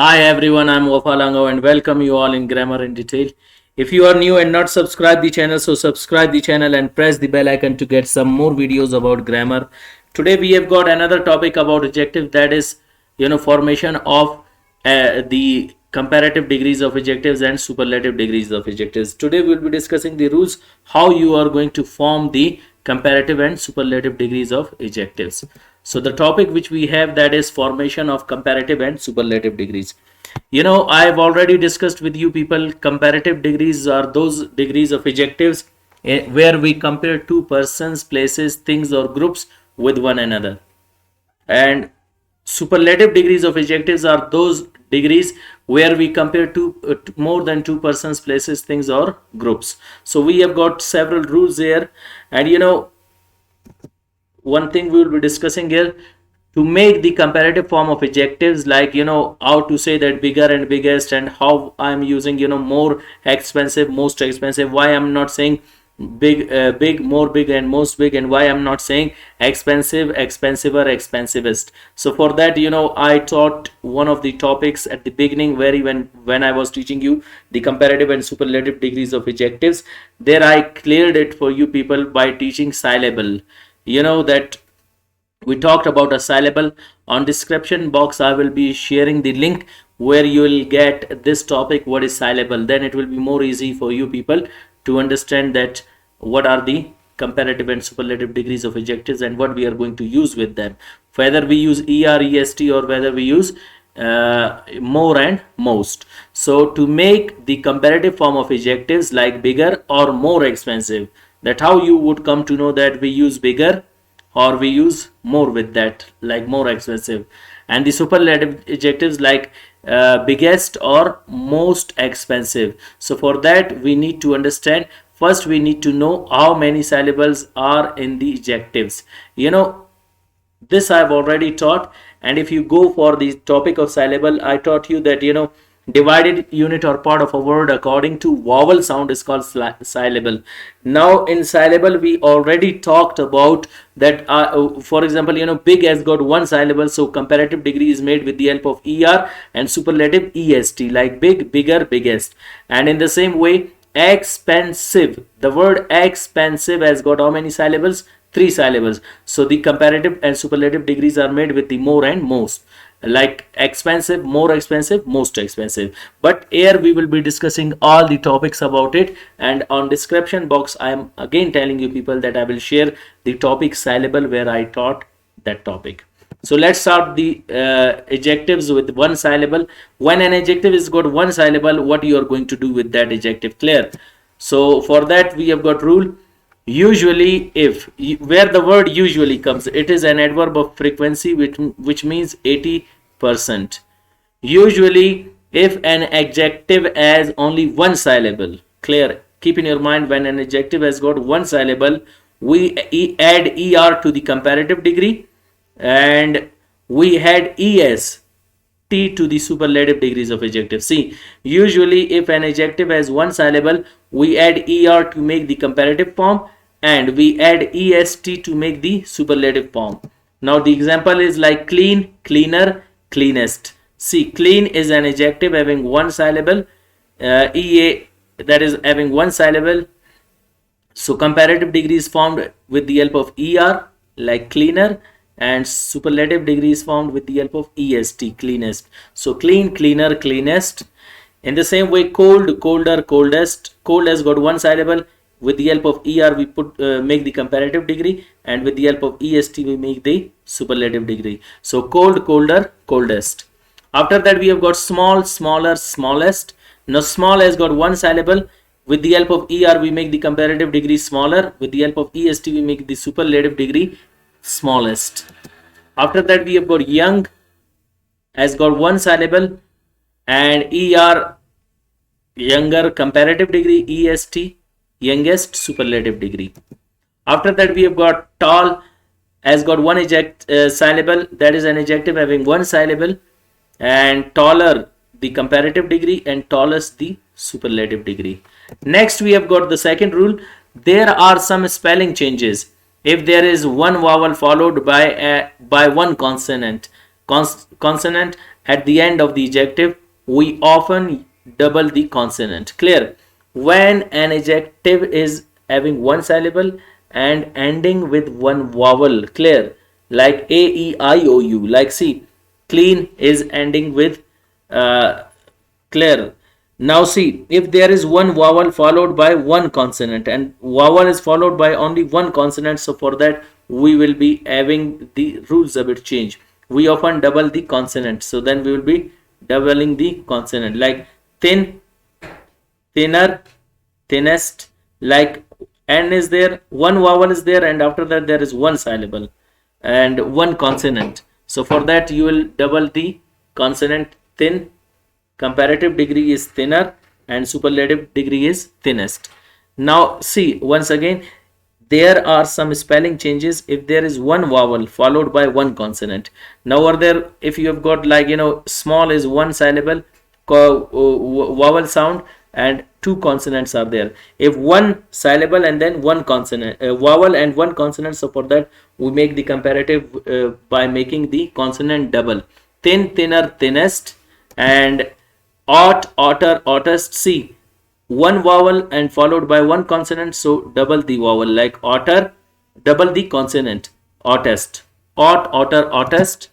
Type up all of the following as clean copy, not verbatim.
Hi everyone, I'm Wafalango and welcome you all in Grammar in Detail. If you are new and not subscribed the channel, so subscribe the channel and press the bell icon to get some more videos about grammar. Today we have got another topic about adjective, that is, formation of the comparative degrees of adjectives and superlative degrees of adjectives. Today we will be discussing the rules how you are going to form the comparative and superlative degrees of adjectives. So the topic which we have, that is formation of comparative and superlative degrees. I've already discussed with you people, comparative degrees are those degrees of adjectives where we compare two persons, places, things or groups with one another. And superlative degrees of adjectives are those degrees where we compare more than two persons, places, things or groups. So we have got several rules here, and one thing we will be discussing here, to make the comparative form of adjectives, like how to say that bigger and biggest, and how I'm using more expensive, most expensive, why I'm not saying big, more big and most big, and why I'm not saying expensive, expensiver, expensivest. So for that, I taught one of the topics at the beginning, where even when I was teaching you the comparative and superlative degrees of adjectives, there I cleared it for you people by teaching syllable. That we talked about a syllable. On description box I will be sharing the link where you will get this topic, what is syllable. Then it will be more easy for you people to understand that what are the comparative and superlative degrees of adjectives and what we are going to use with them, whether we use est or whether we use more and most. So to make the comparative form of adjectives like bigger or more expensive, that how you would come to know that we use bigger or we use more with that, like more expensive. And the superlative adjectives like biggest or most expensive. So for that we need to understand, first we need to know how many syllables are in the adjectives. This I've already taught. And if you go for the topic of syllable, I taught you that divided unit or part of a word according to vowel sound is called syllable. Now in syllable we already talked about that, for example, big has got one syllable, so comparative degree is made with the help of er, and superlative est, like big, bigger, biggest. And in the same way, expensive, the word expensive has got how many syllables? Three syllables. So the comparative and superlative degrees are made with the more and most, like expensive, more expensive, most expensive. But here we will be discussing all the topics about it, and on description box I am again telling you people that I will share the topic syllable where I taught that topic. So let's start the adjectives with one syllable. When an adjective is got one syllable, what you are going to do with that adjective? Clear? So for that we have got rule. Usually, if, where the word usually comes, it is an adverb of frequency, which means 80%. Usually, if an adjective has only one syllable, clear? Keep in your mind, when an adjective has got one syllable, we add er to the comparative degree, and we add es t to the superlative degrees of adjective. See, usually if an adjective has one syllable, we add er to make the comparative form, and we add est to make the superlative form. Now the example is like clean, cleaner, cleanest. See, clean is an adjective having one syllable, ea, that is having one syllable. So comparative degree is formed with the help of er, like cleaner, and superlative degree is formed with the help of est, cleanest. So clean, cleaner, cleanest. In the same way, cold, colder, coldest. Cold has got one syllable. With the help of er we make the comparative degree, and with the help of est we make the superlative degree. So cold, colder, coldest. After that we have got small, smaller, smallest. Now small has got one syllable. With the help of er we make the comparative degree smaller. With the help of est we make the superlative degree smallest. After that we have got young, has got one syllable, and er, younger, comparative degree, est, youngest, superlative degree. After that we have got tall, has got one syllable, that is an adjective having one syllable, and taller the comparative degree, and tallest the superlative degree. Next we have got the second rule. There are some spelling changes if there is one vowel followed by one consonant, at the end of the adjective, we often double the consonant. Clear? When an adjective is having one syllable and ending with one vowel, clear? Like A, E, I, O, U. Like see, clean is ending with clear. Now see, if there is one vowel followed by one consonant and vowel is followed by only one consonant, so for that we will be having the rules a bit change. We often double the consonant, so then we will be doubling the consonant, like thin, thinner, thinnest. Like n is there, one vowel is there, and after that there is one syllable and one consonant, so for that you will double the consonant. Thin, comparative degree is thinner, and superlative degree is thinnest. Now see, once again, there are some spelling changes if there is one vowel followed by one consonant. Now over there, if you have got like small is one syllable vowel sound and two consonants are there. If one syllable and then one consonant, vowel and one consonant, so for that we make the comparative by making the consonant double. Thin, thinner, thinnest, and ought, oughter, oughtest. See, one vowel and followed by one consonant, so double the vowel, like oughter, double the consonant, oughtest, ought, oughter, oughtest.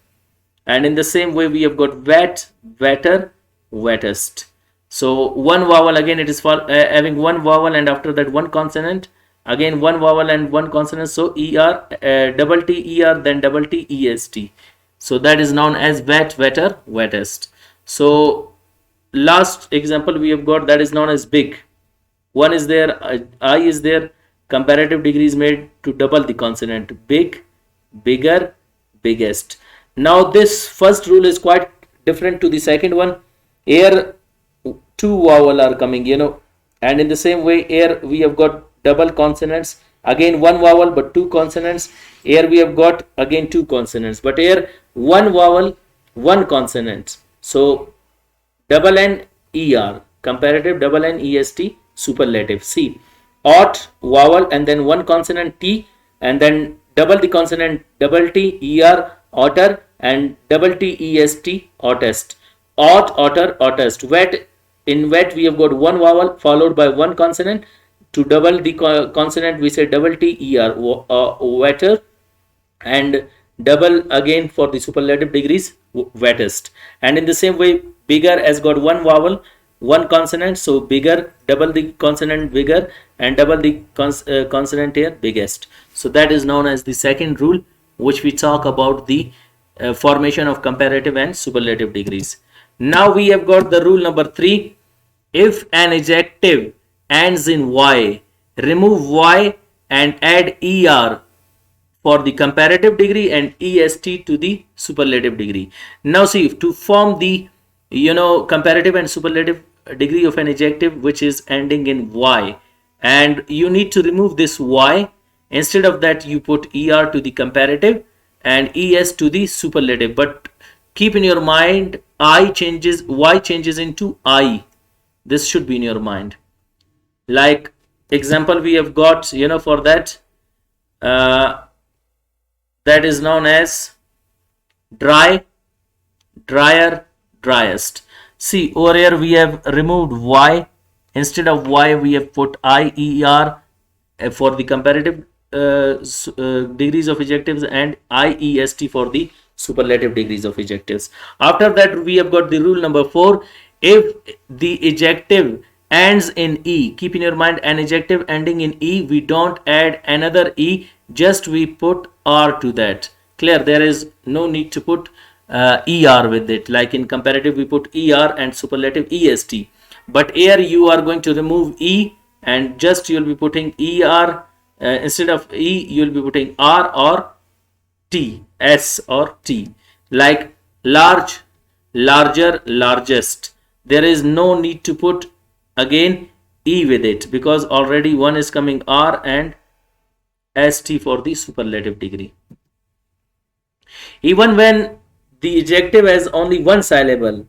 And in the same way we have got wet, wetter, wettest. So one vowel, again it is for having one vowel and after that one consonant, again one vowel and one consonant, so er, double t er, then double t est. So that is known as wet, wetter, wettest. So last example we have got, that is known as big. One is there, I is there, comparative degree is made to double the consonant. Big, bigger, biggest. Now this first rule is quite different to the second one. Here two vowel are coming, and in the same way here we have got double consonants, again one vowel but two consonants. Here we have got again two consonants, but here one vowel, one consonant. So double N ER, comparative, double N EST, superlative. See, ought vowel and then one consonant T, and then double the consonant, double T ER, oughter, and double T EST, oughtest. Ought, oughter, oughtest. Wet, in wet we have got one vowel followed by one consonant. To double the consonant we say double T ER, wetter, and double again for the superlative degrees, wettest. And in the same way, bigger has got one vowel, one consonant, so bigger, double the consonant, bigger, and double the consonant here, biggest. So that is known as the second rule, which we talk about the formation of comparative and superlative degrees. Now we have got the rule number 3. If an adjective ends in y, remove y and add er for the comparative degree and est to the superlative degree. Now see, to form the comparative and superlative degree of an adjective which is ending in y, and you need to remove this y. Instead of that you put er to the comparative and es to the superlative, but keep in your mind y changes into I. This should be in your mind. Like example we have got, for that that is known as dry, drier, driest. See, over here we have removed y. Instead of y we have put IER for the comparative degrees of adjectives and IEST for the superlative degrees of adjectives. After that we have got the rule number 4. If the adjective ends in E, keep in your mind, an adjective ending in E, we don't add another E, just we put R to that. Clear? There is no need to put ER with it. Like in comparative we put ER and superlative EST. But here you are going to remove E and just you will be putting ER. Instead of E you will be putting R or T, S or T. Like large, larger, largest. There is no need to put again E with it because already one is coming R and ST for the superlative degree. Even when the adjective has only one syllable,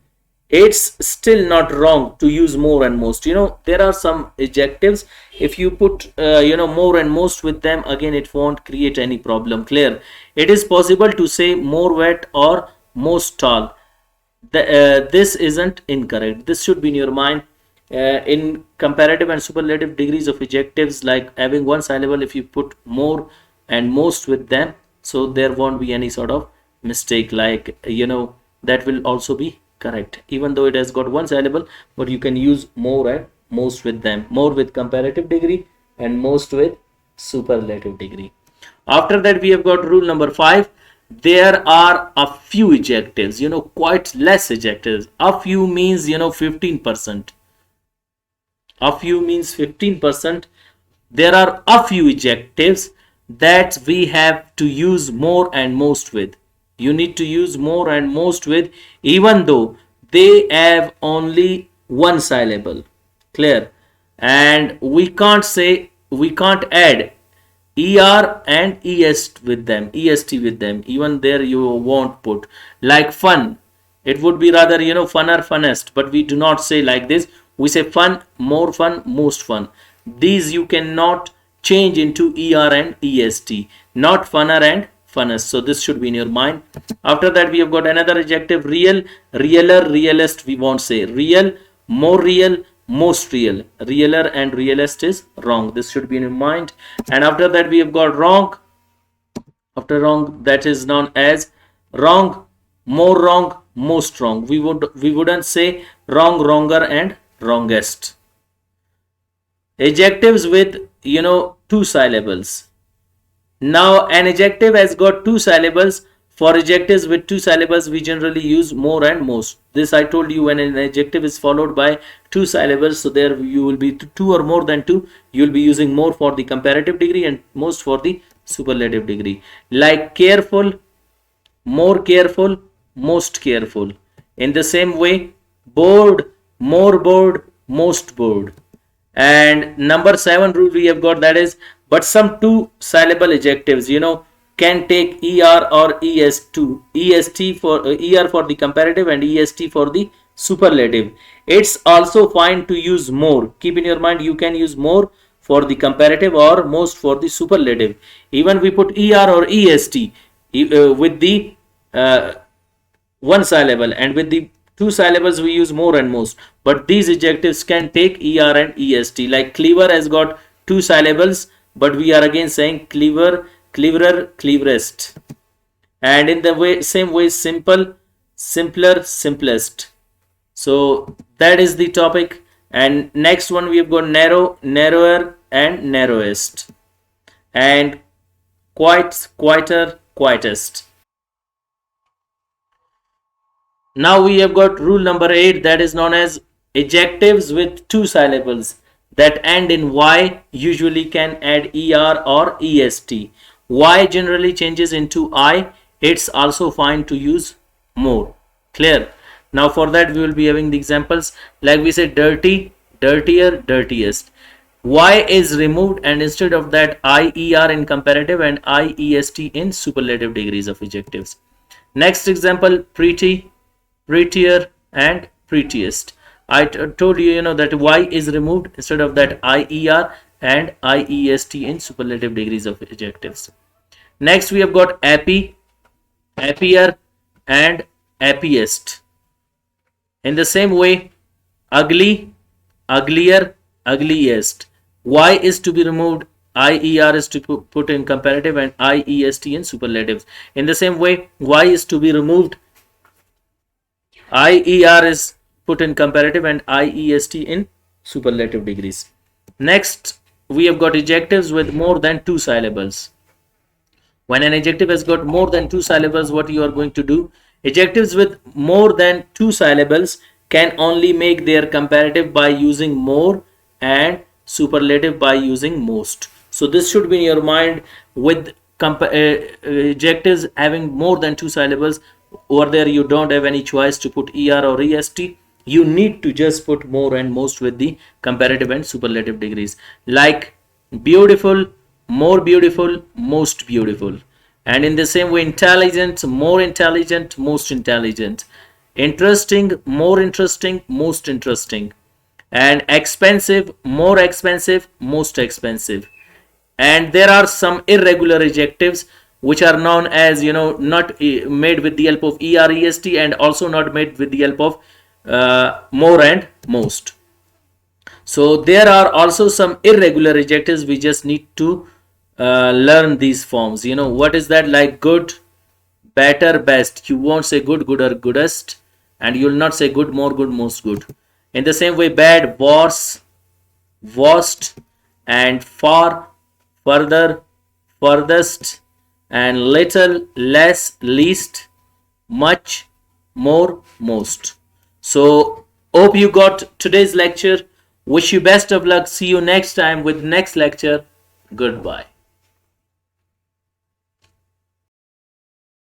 it's still not wrong to use more and most. There are some adjectives, if you put more and most with them, again it won't create any problem. Clear? It is possible to say more wet or most tall. This isn't incorrect. This should be in your mind. In comparative and superlative degrees of adjectives, like having one syllable, if you put more and most with them, so there won't be any sort of mistake, like that will also be correct, even though it has got one syllable, but you can use more and most with them, more with comparative degree and most with superlative degree. After that, we have got rule number 5. There are a few adjectives, quite less adjectives. A few means, 15%. A few means 15%. There are a few adjectives that we have to use more and most with. You need to use more and most with, even though they have only one syllable. Clear? And we can't add er and est with them, even there you won't put, like fun. It would be rather fun or funnest, but we do not say like this. We say fun, more fun, most fun. These you cannot change into er and est, not funner and funnest. So this should be in your mind. After that, we have got another adjective, real, realer, realist. We won't say real, more real, most real. Realer and realist is wrong. This should be in your mind. And after that, we have got wrong. After wrong, that is known as wrong, more wrong, most wrong. We wouldn't say wrong, wronger, and wrongest. Adjectives with two syllables. Now an adjective has got two syllables. For adjectives with two syllables, we generally use more and most. This I told you, when an adjective is followed by two syllables, so there you will be two or more than two. You will be using more for the comparative degree and most for the superlative degree. Like careful, more careful, most careful. In the same way, bored, more bored, most bored. And number 7 rule we have got, that is, but some two syllable adjectives can take er or est for er for the comparative and est for the superlative. It's also fine to use more. Keep in your mind, you can use more for the comparative or most for the superlative. Even we put er or est with the one syllable, and with the two syllables we use more and most, but these adjectives can take er and est. Like clever has got two syllables, but we are again saying clever, cleverer, cleverest. And in the same way, simple, simpler, simplest. So that is the topic. And next one, we have got narrow, narrower, and narrowest, and quite, quieter, quietest. Now we have got rule number 8, that is known as adjectives with two syllables that end in y usually can add er or est. Y generally changes into I. It's also fine to use more. Clear? Now for that we will be having the examples. Like we say dirty, dirtier, dirtiest. Y is removed, and instead of that IER in comparative and IEST in superlative degrees of adjectives. Next example, pretty, prettier, and prettiest. I told you, that Y is removed, instead of that IER and IEST in superlative degrees of adjectives. Next we have got happy, happier, and happiest. In the same way, ugly, uglier, ugliest. Y is to be removed, IER is to put in comparative, and IEST in superlatives. In the same way, Y is to be removed, IER is put in comparative, and IEST in superlative degrees. Next, we have got adjectives with more than two syllables. When an adjective has got more than two syllables, what you are going to do? Adjectives with more than two syllables can only make their comparative by using more and superlative by using most. So this should be in your mind. With adjectives having more than two syllables, over there you don't have any choice to put ER or EST. You need to just put more and most with the comparative and superlative degrees. Like beautiful, more beautiful, most beautiful. And in the same way, intelligent, more intelligent, most intelligent. Interesting, more interesting, most interesting. And expensive, more expensive, most expensive. And there are some irregular adjectives which are known as, not made with the help of erest, and also not made with the help of more and most. So there are also some irregular adjectives. We just need to learn these forms. What is that? Like good, better, best. You won't say good, good, or goodest, and you'll not say good, more, good, most good. In the same way, bad, worse, worst, and far, further, furthest, and little, less, least, much, more, most. So hope you got today's lecture. Wish you best of luck. See you next time with next lecture. Goodbye.